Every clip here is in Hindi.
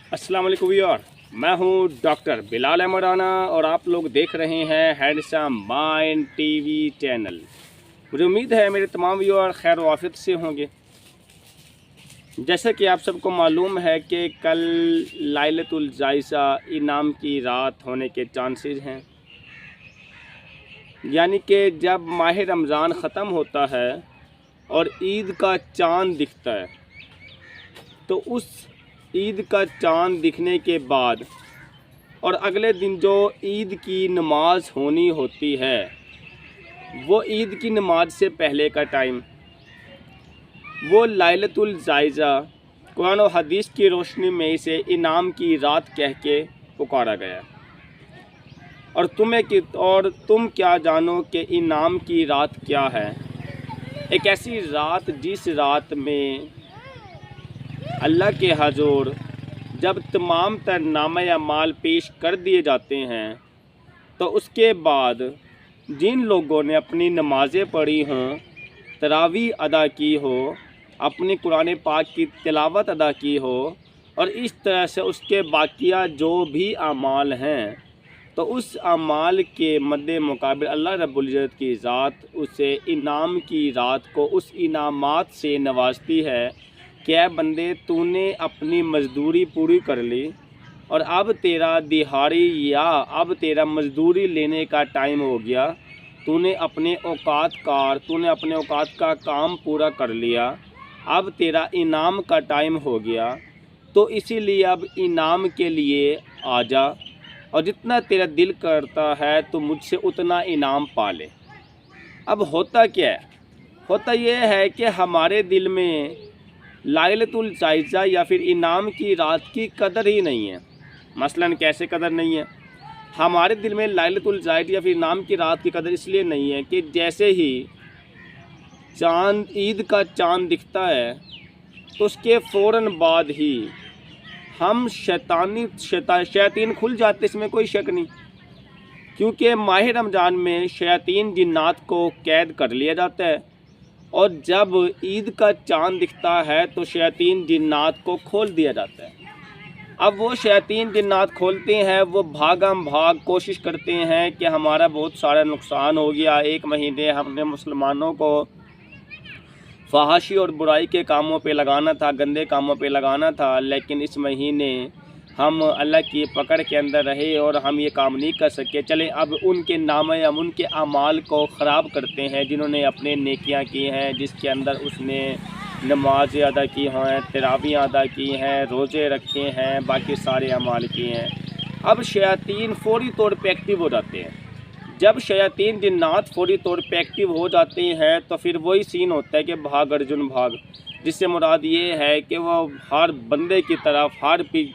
अस्सलाम वालेकुम व्यूअर, मैं हूं डॉक्टर बिलाल अहमद राना और आप लोग देख रहे हैं हैंडसम माइंड टीवी चैनल। मुझे उम्मीद है मेरे तमाम व्यूअर खैर वाफियत से होंगे। जैसा कि आप सबको मालूम है कि कल लाइलतुल जायज़ा इनाम की रात होने के चांसेस हैं, यानी कि जब माह रमज़ान ख़त्म होता है और ईद का चाँद दिखता है तो उस ईद का चाँद दिखने के बाद और अगले दिन जो ईद की नमाज होनी होती है वो ईद की नमाज से पहले का टाइम, वो लाइलतुल जायज़ा कुरान और हदीस की रोशनी में इसे इनाम की रात कह के पुकारा गया। और तुम क्या जानो कि इनाम की रात क्या है। एक ऐसी रात जिस रात में अल्लाह के हजूर जब तमाम तर नामे अमाल पेश कर दिए जाते हैं तो उसके बाद जिन लोगों ने अपनी नमाज़ें पढ़ी हों, तरावी अदा की हो, अपनी कुरान पाक की तिलावत अदा की हो और इस तरह से उसके बाकिया जो भी अमाल हैं, तो उस अमाल के मद्दे मुकाबिल अल्लाह रब्बुल इज़्ज़त की ज़ात उसे इनाम की रात को उस इनामात से नवाजती है। क्या बंदे, तूने अपनी मज़दूरी पूरी कर ली और अब तेरा दिहाड़ी या अब तेरा मज़दूरी लेने का टाइम हो गया, तूने अपने औकात का काम पूरा कर लिया, अब तेरा इनाम का टाइम हो गया, तो इसीलिए अब इनाम के लिए आ जा और जितना तेरा दिल करता है तो मुझसे उतना इनाम पा ले। अब होता क्या है? होता यह है कि हमारे दिल में लाइलतुल जायज़ा या फिर इनाम की रात की कदर ही नहीं है। मसलन कैसे कदर नहीं है? हमारे दिल में लाइलतुल जायज़ा या फिर इनाम की रात की कदर इसलिए नहीं है कि जैसे ही ईद का चाँद दिखता है तो उसके फ़ौरन बाद ही हम शैतान खुल जाते, इसमें कोई शक नहीं। क्योंकि माह रमज़ान में शैतान जिन्नात को कैद कर लिया जाता है और जब ईद का चाँद दिखता है तो शैतान जिन्नात को खोल दिया जाता है। अब वो शैतान जिन्नात खोलते हैं, वो भागम भाग कोशिश करते हैं कि हमारा बहुत सारा नुकसान हो गया, एक महीने हमने मुसलमानों को फहाशी और बुराई के कामों पे लगाना था, गंदे कामों पे लगाना था, लेकिन इस महीने हम अल्लाह की पकड़ के अंदर रहे और हम ये काम नहीं कर सके। चले अब उनके नामे हम उनके अमाल को ख़राब करते हैं जिन्होंने अपने नेकियां की हैं, जिसके अंदर उसने नमाज़ें अदा की हैं, तरावियाँ अदा की हैं, रोज़े रखे हैं, बाकी सारे अमाल किए हैं। अब शयातीन फ़ौरी तौर पे एक्टिव हो जाते हैं। जब शयातीन जिन्नात फ़ौरी तौर पे एक्टिव हो जाते हैं तो फिर वही सीन होता है कि भाग अर्जुन भाग, जिससे मुराद ये है कि वो हर बंदे की तरफ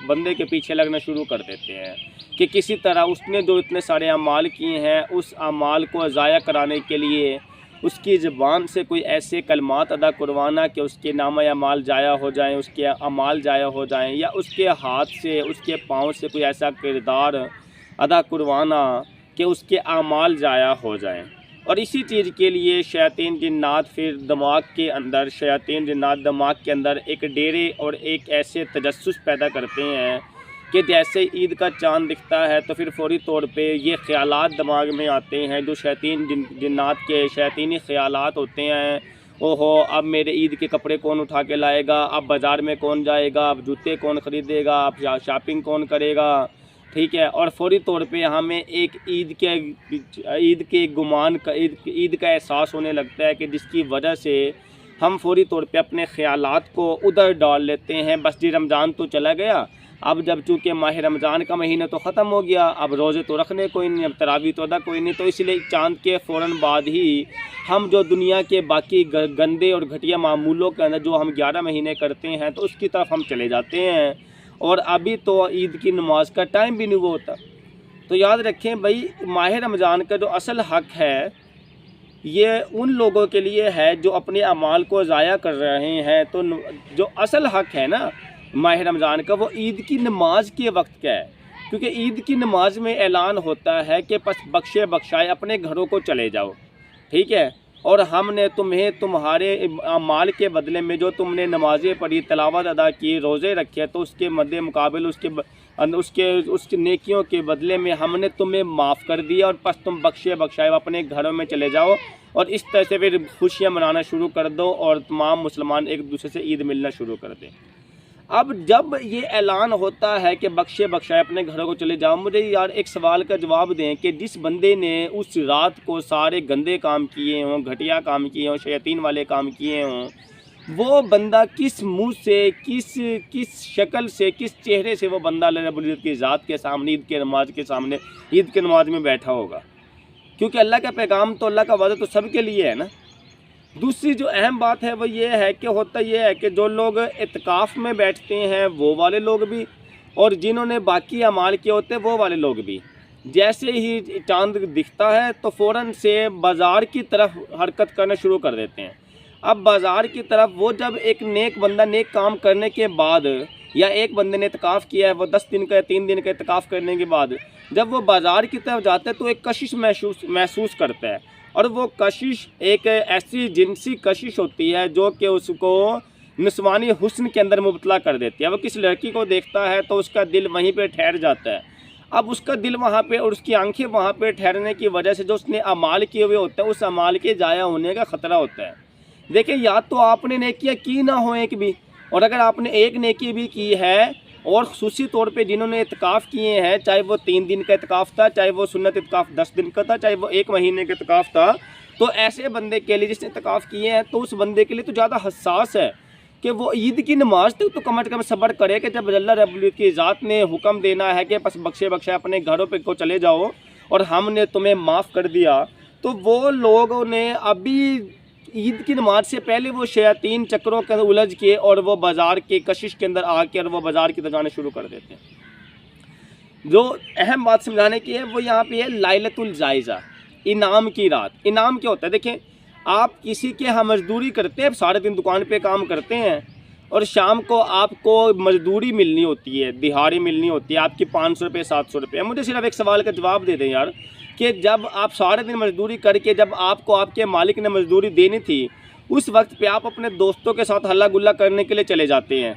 बंदे के पीछे लगना शुरू कर देते हैं कि किसी तरह उसने जो इतने सारे अमाल किए हैं उस अमाल को ज़ाया कराने के लिए उसकी ज़बान से कोई ऐसे कलमात अदा करवाना कि उसके नामे अमाल ज़ाया हो जाएं, उसके अमाल ज़ाया हो जाएं, या उसके हाथ से उसके पाँव से कोई ऐसा किरदार अदा करवाना कि उसके अमाल ज़ाया हो जाएं। और इसी चीज़ के लिए शैतान जिन्नात फिर दिमाग के अंदर एक डेरे और एक ऐसे तजस्सुस पैदा करते हैं कि जैसे ईद का चाँद दिखता है तो फिर फ़ौरी तौर पे ये ख़यालात दिमाग में आते हैं, जो शैतान जिन्नात के शैतानी ख़यालात होते हैं। ओहो, अब मेरे ईद के कपड़े कौन उठा के लाएगा, अब बाज़ार में कौन जाएगा, अब जूते कौन ख़रीदेगा, अब शॉपिंग कौन करेगा, ठीक है। और फ़ौरी तौर पे हमें एक ईद के गुमान का ईद का एहसास होने लगता है कि जिसकी वजह से हम फ़ौरी तौर पे अपने ख़यालात को उधर डाल लेते हैं। बस जी रमज़ान तो चला गया, अब जब चूँकि माह रमज़ान का महीना तो ख़त्म हो गया, अब रोज़े तो रखने कोई नहीं, अब तरावी तो अदा कोई नहीं, तो इसलिए चाँद के फ़ौरन बाद ही हम जो दुनिया के बाकी गंदे और घटिया मामूलों के अंदर जो हम 11 महीने करते हैं तो उसकी तरफ हम चले जाते हैं। और अभी तो ईद की नमाज का टाइम भी नहीं वो होता। तो याद रखें भाई, माह रमज़ान का जो असल हक़ है ये उन लोगों के लिए है जो अपने अमाल को ज़ाया कर रहे हैं। तो जो असल हक़ है ना माह रमज़ान का, वो ईद की नमाज के वक्त का है, क्योंकि ईद की नमाज में ऐलान होता है कि बस बख्शे बख्शाए अपने घरों को चले जाओ, ठीक है। और हमने तुम्हें तुम्हारे अमाल के बदले में जो तुमने नमाज़ें पढ़ी, तिलावत अदा की, रोज़े रखे, तो उसके मद्दे मुकाबिल उसके नेकियों के बदले में हमने तुम्हें माफ़ कर दिया और बस तुम बख्शे बख्शाए अपने घरों में चले जाओ और इस तरह से फिर खुशियाँ मनाना शुरू कर दो और तमाम मुसलमान एक दूसरे से ईद मिलना शुरू कर दें। अब जब ये ऐलान होता है कि बख्शे बख्शाए अपने घरों को चले जाओ, मुझे यार एक सवाल का जवाब दें कि जिस बंदे ने उस रात को सारे गंदे काम किए हों, घटिया काम किए हों, शैतान वाले काम किए हों, वो बंदा किस मुंह से, किस शक्ल से, किस चेहरे से वो बंदा अल्लाह रब्बुल इज़्ज़त की ज़ात के सामने ईद के नमाज के सामने ईद के नमाज में बैठा होगा? क्योंकि अल्लाह का पैगाम तो, अल्लाह का वादा तो सबके लिए है ना। दूसरी जो अहम बात है वो ये है कि होता ये है कि जो लोग इत्काफ़ में बैठते हैं वो वाले लोग भी, और जिन्होंने बाकी अमाल किए होते हैं वो वाले लोग भी, जैसे ही चांद दिखता है तो फ़ौरन से बाज़ार की तरफ हरकत करना शुरू कर देते हैं। अब बाज़ार की तरफ वो जब एक नेक बंदा नेक काम करने के बाद, या एक बंदे ने इत्काफ़ किया है वो 10 दिन का 3 दिन का इत्काफ़ करने के बाद जब वो बाज़ार की तरफ जाता है तो एक कशिश महसूस करता है, और वो कशिश एक ऐसी जिनसी कशिश होती है जो कि उसको निस्वानी हुस्न के अंदर मुबतला कर देती है। वो किसी लड़की को देखता है तो उसका दिल वहीं पे ठहर जाता है। अब उसका दिल वहाँ पे और उसकी आंखें वहाँ पे ठहरने की वजह से जो उसने अमाल किए हुए होते हैं उस अमाल के ज़ाया होने का ख़तरा होता है। देखिए, या तो आपने नेकियां की ना हो एक भी, और अगर आपने एक नेकी भी की है, और खुसूसी तौर पे जिन्होंने इत्काफ़ किए हैं, चाहे वो 3 दिन का इत्काफ़ था, चाहे वो सुन्नत इत्काफ़ 10 दिन का था, चाहे वो 1 महीने का इत्काफ़ था, तो ऐसे बंदे के लिए जिसने इत्काफ़ किए हैं तो उस बंदे के लिए तो ज़्यादा हसास है कि वो ईद की नमाज तक तो कम से कम सब्र करे कि जब अल्लाह रब्बुल इज़्ज़त की ज़ात ने हुक्म देना है कि बस बख्शे बख्शे अपने घरों पे को चले जाओ और हमने तुम्हें माफ़ कर दिया, तो वो लोगों ने अभी ईद की नमाज से पहले वो शयातीन चक्रों के अंदर उलझ के और वो बाज़ार के कशिश के अंदर आके और वो बाज़ार की तरफ जाने शुरू कर देते हैं। जो अहम बात समझाने की है वो यहाँ पे है लाइलतुल जायज़ा, इनाम की रात। इनाम क्या होता है? देखें, आप किसी के यहाँ मजदूरी करते हैं, सारे दिन दुकान पे काम करते हैं और शाम को आपको मजदूरी मिलनी होती है, दिहाड़ी मिलनी होती है आपकी 500 रुपये 700 रुपये। मुझे सिर्फ एक सवाल का जवाब दे दें यार, कि जब आप सारे दिन मजदूरी करके जब आपको आपके मालिक ने मजदूरी देनी थी, उस वक्त पे आप अपने दोस्तों के साथ हल्ला गुल्ला करने के लिए चले जाते हैं,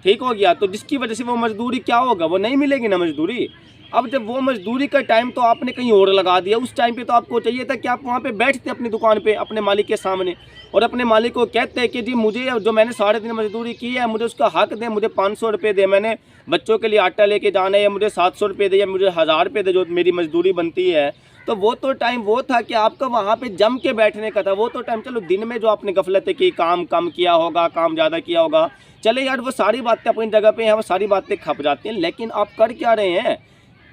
ठीक हो गया, तो जिसकी वजह से वो मजदूरी क्या होगा, वो नहीं मिलेगी ना मजदूरी। अब जब वो मजदूरी का टाइम तो आपने कहीं और लगा दिया, उस टाइम पे तो आपको चाहिए था कि आप वहाँ पे बैठते अपनी दुकान पे अपने मालिक के सामने और अपने मालिक को कहते हैं कि जी मुझे जो मैंने सारे दिन मजदूरी की है मुझे उसका हक दे, मुझे 500 रुपये दे, मैंने बच्चों के लिए आटा लेके जाना है, या मुझे 700 रुपये दे, या मुझे 1000 रुपये दे जो मेरी मजदूरी बनती है। तो वो तो टाइम वो था कि आपका वहाँ पे जम के बैठने का था। वो तो टाइम, चलो दिन में जो आपने गफलतें की, काम कम किया होगा, काम ज़्यादा किया होगा, चले यार वो सारी बातें अपनी जगह पे हैं, वो सारी बातें खप जाती हैं। लेकिन आप कर क्या रहे हैं?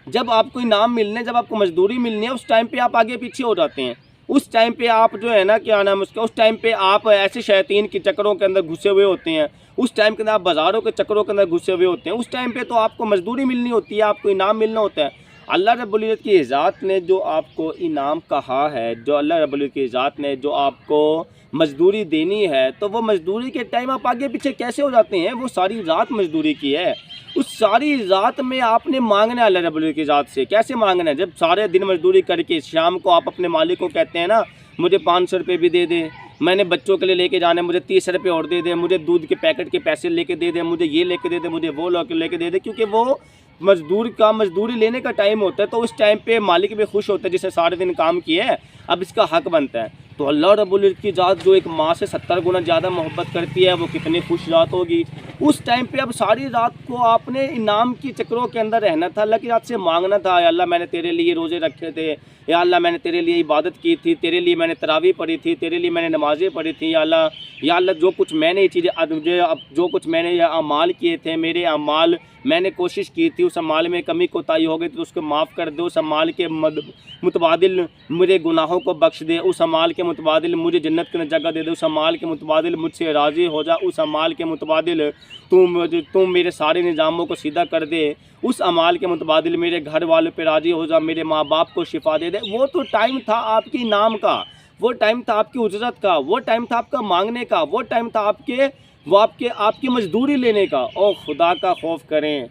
जब आपको इनाम मिलने, जब आपको मजदूरी मिलनी है, उस टाइम पे आप आगे पीछे हो जाते हैं। उस टाइम पे आप जो है ना, क्या नाम उसका, उस टाइम पे आप ऐसे शैतान के चक्करों के अंदर घुसे हुए होते हैं, उस टाइम के अंदर आप बाज़ारों के चक्करों के अंदर घुसे हुए होते हैं। उस टाइम पे तो आपको मजदूरी मिलनी होती है, आपको इनाम मिलना होता है। अल्लाह रब्बुल इज़्ज़त की ज़ात ने जो आपको इनाम कहा है, जो अल्लाह रब्बुल इज़्ज़त की ज़ात ने जो आपको मजदूरी देनी है, तो वो मजदूरी के टाइम आप आगे पीछे कैसे हो जाते हैं? वो सारी रात मजदूरी की है, उस सारी रात में आपने मांगना है अल्लाह रब्बुल इज़्ज़त की ज़ात से। कैसे मांगना है? जब सारे दिन मजदूरी करके शाम को आप अपने मालिक को कहते हैं ना, मुझे 500 रुपये भी दे दे, मैंने बच्चों के लिए लेके जाना है, मुझे 30 रुपये और दे दे, मुझे दूध के पैकेट के पैसे लेके दे दे, मुझे ये लेके दे दे, मुझे वो लेके दे दे, क्योंकि वो मजदूरी लेने का टाइम होता है। तो उस टाइम पे मालिक भी खुश होता है जिसने सारे दिन काम किया है, अब इसका हक बनता है। तो अल्लाह रब्बुल इज़्ज़त की ज़ात जो एक माँ से 70 गुना ज़्यादा मोहब्बत करती है, वो कितनी खुश रात होगी। उस टाइम पे अब सारी रात को आपने इनाम की चक्रों के अंदर रहना था, अल्लाह की रात से मांगना था, या अल्लाह मैंने तेरे लिए रोज़े रखे थे, या अल्लाह मैंने तेरे लिए इबादत की थी, तेरे लिए मैंने तरावी पढ़ी थी, तेरे लिए मैंने नमाज़ें पढ़ी थी, या अल्लाह जो कुछ मैंने ये चीज़ें जो कुछ मैंने ये अमाल किए थे, मेरे अमाल मैंने कोशिश की थी, उस अमाल में कमी कोताही हो गई तो उसको माफ़ कर दे, उस अमाल के मुतबादिल मेरे गुनाहों को बख्श दे, उस अमाल के मुतबादिल मुझे जन्नत की जगह दे दे, उस अमाल के मुतबादिल मुझसे राज़ी हो जा, उस अमाल के मुतबादिल तुम मेरे सारे निज़ामों को सीधा कर दे, उस अमाल के मुतबादिल मेरे घर वालों पे राज़ी हो जा, मेरे माँ बाप को शिफा दे दे। वो तो टाइम था आपकी नाम का, वो टाइम था आपकी उजरत का, वो टाइम था आपका मांगने का, वो टाइम था आपकी मजदूरी लेने का। और खुदा का खौफ करें,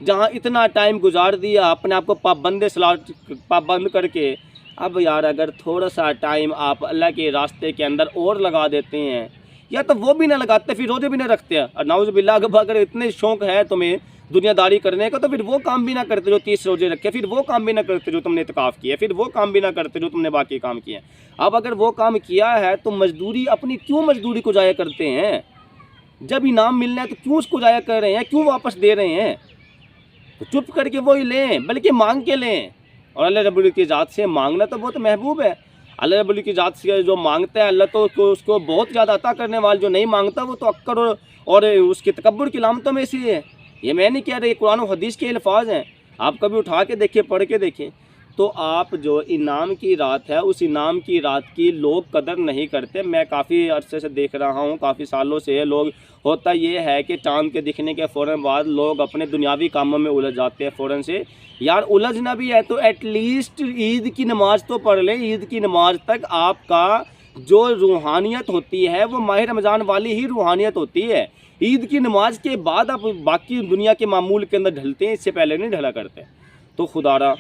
जहाँ इतना टाइम गुजार दिया अपने आप को पाबंद करके, अब यार अगर थोड़ा सा टाइम आप अल्लाह के रास्ते के अंदर और लगा देते हैं, या तो वो भी ना लगाते, फिर रोजे भी ना रखते हैं, और नाउज़ बिल्लाह अगर इतने शौक़ है तुम्हें दुनियादारी करने का, तो फिर वो काम भी ना करते जो 30 रोजे रखे, फिर वो काम भी ना करते जो तुमने इत्काफ़ किया, फिर वो काम भी ना करते जो तुमने बाकी काम किए। अब अगर वो काम किया है तो मजदूरी अपनी क्यों मजदूरी को ज़ाया करते हैं? जब इनाम मिलना है तो क्यों उसको ज़ाया कर रहे हैं, क्यों वापस दे रहे हैं? तो चुप करके वो ही लें, बल्कि मांग के लें। और अल्लाह रब्बुल की ज़ात से मांगना तो बहुत महबूब है। अल्लाह रब्बुल की ज़ात से जो मांगता है अल्लाह तो उसको बहुत ज़्यादा अता करने वाला, जो नहीं मांगता वो तो अक्कर और उसके तकब्बुर की लामतों में से है। ये मैं नहीं कह रही, कुरान और हदीस के अल्फाज हैं, आप कभी उठा के देखिए, पढ़ के देखें। तो आप जो इनाम की रात है, उस इनाम की रात की लोग कदर नहीं करते। मैं काफ़ी अरसे से देख रहा हूँ, काफ़ी सालों से लोग, होता ये है कि चाँद के दिखने के फ़ौरन बाद लोग अपने दुनियावी कामों में उलझ जाते हैं फ़ौरन से। यार उलझना भी है तो एटलीस्ट ईद की नमाज़ तो पढ़ लें। ईद की नमाज़ तक आपका जो रूहानियत होती है वो माह रमज़ान वाली ही रूहानियत होती है। ईद की नमाज के बाद आप बाकी दुनिया के मामूल के अंदर ढलते हैं, इससे पहले नहीं ढला करते। तो खुदारा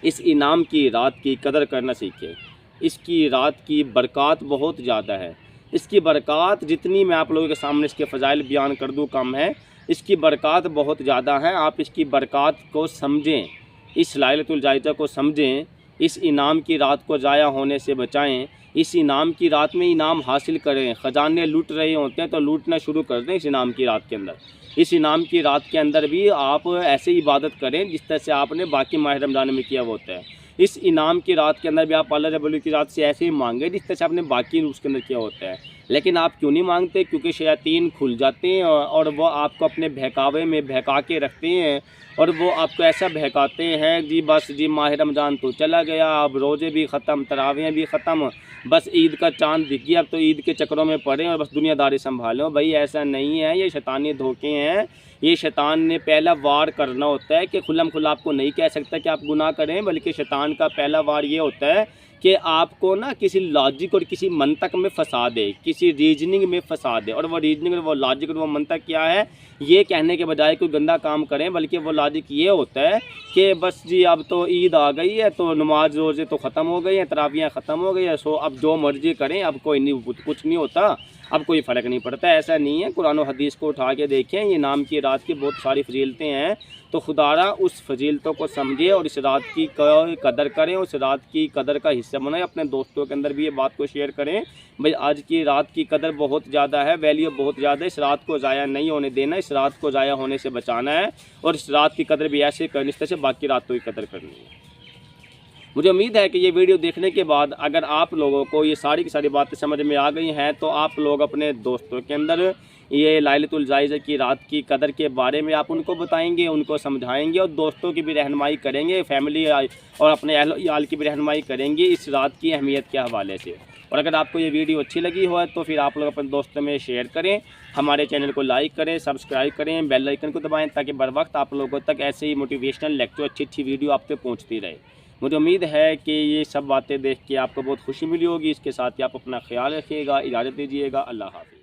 इस इनाम की रात की कदर करना सीखें। इसकी रात की बरक़ात बहुत ज़्यादा है। इसकी बरक़ात जितनी मैं आप लोगों के सामने इसके फ़ज़ाइल बयान कर दूँ कम है। इसकी बरक़ात बहुत ज़्यादा है। आप इसकी बरक़ात को समझें, इस लैलतुल जायज़ा को समझें, इस इनाम की रात को ज़ाया होने से बचाएं। इस इनाम की रात में इनाम हासिल करें। ख़जाने लूट रहे होते हैं तो लूटना शुरू कर दें इस इनाम की रात के अंदर। इस इनाम की रात के अंदर भी आप ऐसे इबादत करें जिस तरह से आपने बाकी माह रमज़ान में किया होता है। इस इनाम की रात के अंदर भी आप अल्लाह रब्बुल की रात से ऐसे ही मांगे जिस तरह से आपने बाकी उसके अंदर किया होता है। लेकिन आप क्यों नहीं मांगते? क्योंकि शयातीन खुल जाते हैं और वो आपको अपने बहकावे में बहका के रखते हैं, और वो आपको ऐसा बहकाते हैं जी बस जी माह रमज़ान तो चला गया, अब रोज़े भी ख़त्म, तरावियाँ भी ख़त्म, बस ईद का चाँद दिख गया, अब तो ईद के चक्करों में पड़े और बस दुनियादारी संभालो। भाई ऐसा नहीं है, ये शैतानी धोखे हैं। ये शैतान ने पहला वार करना होता है कि खुल्लम खुल्ला आपको नहीं कह सकता कि आप गुनाह करें, बल्कि शैतान का पहला वार ये होता है कि आपको ना किसी लॉजिक और किसी मंतक में फंसा दे, किसी रीजनिंग में फंसा दे। और वो रीजनिंग और वो लॉजिक और वो मंतक क्या है, ये कहने के बजाय कोई गंदा काम करें, बल्कि वो लॉजिक ये होता है कि बस जी अब तो ईद आ गई है, तो नमाज रोज़े तो ख़त्म हो गई हैं, तरावियाँ ख़त्म हो गई है, सो अब जो मर्ज़ी करें, अब कोई नहीं, कुछ नहीं होता, अब कोई फ़र्क नहीं पड़ता। ऐसा नहीं है। कुरान और हदीस को उठा के देखें, ये इनाम की रात की बहुत सारी फजीलतें हैं। तो खुदारा उस फजीलतों को समझे और इस रात की कदर करें, उस रात की कदर का हिस्सा बनाएं। अपने दोस्तों के अंदर भी ये बात को शेयर करें, भाई आज की रात की कदर बहुत ज़्यादा है, वैल्यू बहुत ज़्यादा है। इस रात को ज़ाया नहीं होने देना, इस रात को ज़ाया होने से बचाना है, और इस रात की कदर भी ऐसे करनी, इस तरह से बाकी रातों की कदर करनी है। मुझे उम्मीद है कि ये वीडियो देखने के बाद अगर आप लोगों को ये सारी की सारी बातें समझ में आ गई हैं, तो आप लोग अपने दोस्तों के अंदर ये लैलतुल जायज़ा की रात की कदर के बारे में आप उनको बताएंगे, उनको समझाएंगे, और दोस्तों की भी रहनुमाई करेंगे, फैमिली और अपने अहल याल की भी रहनुमाई करेंगे इस रात की अहमियत के हवाले से। और अगर आपको ये वीडियो अच्छी लगी हो तो फिर आप लोग अपने दोस्तों में शेयर करें, हमारे चैनल को लाइक करें, सब्सक्राइब करें, बेल आइकन को दबाएँ, ताकि बर वक्त आप लोगों तक ऐसे ही मोटिवेशनल लेक्चर अच्छी वीडियो आप तक पहुँचती रहे। मुझे उम्मीद है कि ये सब बातें देख के आपको बहुत खुशी मिली होगी। इसके साथ ही आप अपना ख्याल रखिएगा, इजाज़त दीजिएगा। अल्लाह हाफ़िज़।